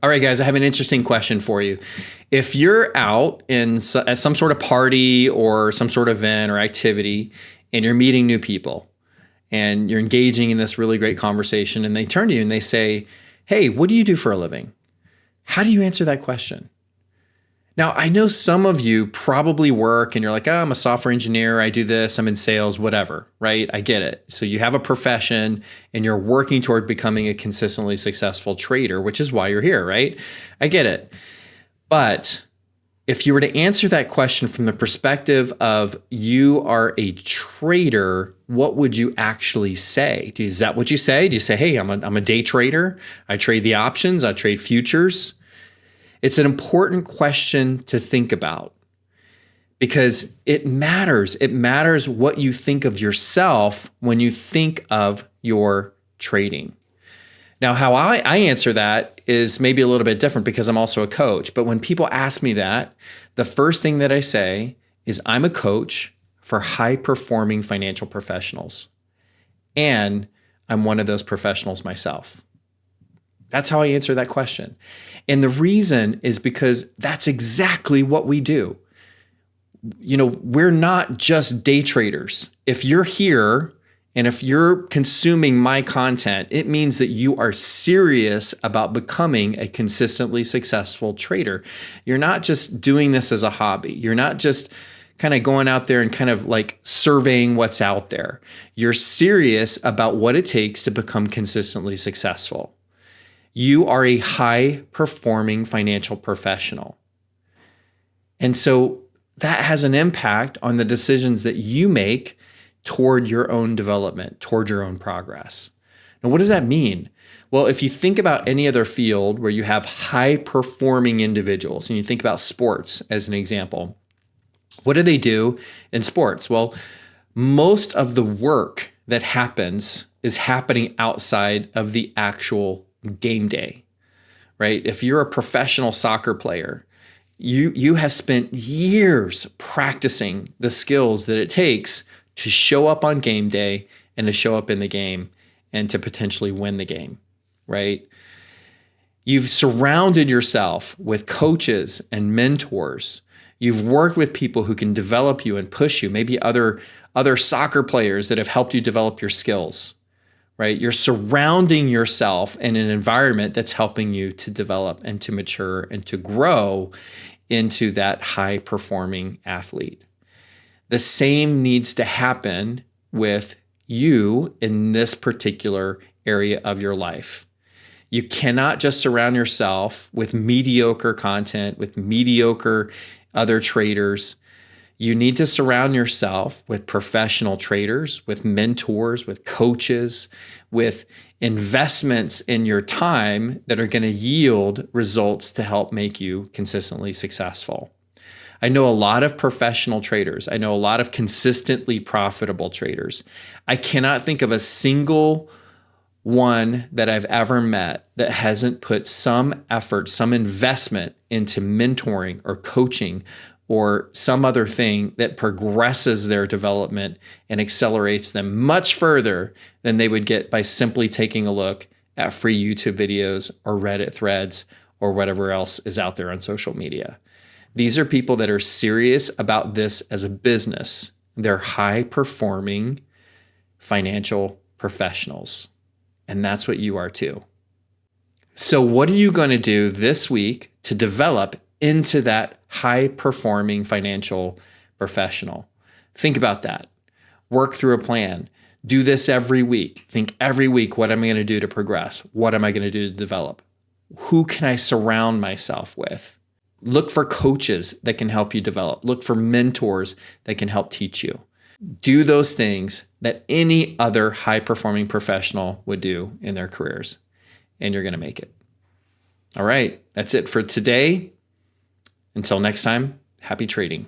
All right, guys, I have an interesting question for you. If you're out at some sort of party or some sort of event or activity and you're meeting new people and you're engaging in this really great conversation and they turn to you and they say, "Hey, what do you do for a living?" How do you answer that question? Now, I know some of you probably work and you're like, "Oh, I'm a software engineer. I do this. I'm in sales, whatever," right? I get it. So you have a profession and you're working toward becoming a consistently successful trader, which is why you're here, right? I get it. But if you were to answer that question from the perspective of you are a trader, what would you actually say? Is that what you say? Do you say, "Hey, I'm a day trader. I trade the options. I trade futures"? It's an important question to think about because it matters. It matters what you think of yourself when you think of your trading. Now, how I answer that is maybe a little bit different because I'm also a coach. But when people ask me that, the first thing that I say is I'm a coach for high-performing financial professionals. And I'm one of those professionals myself. That's how I answer that question. And the reason is because that's exactly what we do. You know, we're not just day traders. If you're here and if you're consuming my content, it means that you are serious about becoming a consistently successful trader. You're not just doing this as a hobby. You're not just kind of going out there and kind of like surveying what's out there. You're serious about what it takes to become consistently successful. You are a high-performing financial professional. And so that has an impact on the decisions that you make toward your own development, toward your own progress. Now, what does that mean? Well, if you think about any other field where you have high-performing individuals, and you think about sports as an example, what do they do in sports? Well, most of the work that happens is happening outside of the actual game day, right? If you're a professional soccer player, you have spent years practicing the skills that it takes to show up on game day and to show up in the game and to potentially win the game, right? You've surrounded yourself with coaches and mentors. You've worked with people who can develop you and push you, maybe other soccer players that have helped you develop your skills. Right? You're surrounding yourself in an environment that's helping you to develop and to mature and to grow into that high-performing athlete. The same needs to happen with you in this particular area of your life. You cannot just surround yourself with mediocre content, with mediocre other traders. You need to surround yourself with professional traders, with mentors, with coaches, with investments in your time that are going to yield results to help make you consistently successful. I know a lot of professional traders. I know a lot of consistently profitable traders. I cannot think of a single one that I've ever met that hasn't put some effort, some investment into mentoring or coaching or some other thing that progresses their development and accelerates them much further than they would get by simply taking a look at free YouTube videos or Reddit threads or whatever else is out there on social media. These are people that are serious about this as a business. They're high-performing financial professionals, and that's what you are too. So what are you going to do this week to develop into that high-performing financial professional? Think about that. Work through a plan. Do this every week. Think every week, what am I going to do to progress? What am I going to do to develop? Who can I surround myself with? Look for coaches that can help you develop. Look for mentors that can help teach you. Do those things that any other high-performing professional would do in their careers, and you're going to make it. All right, that's it for today. Until next time, happy trading.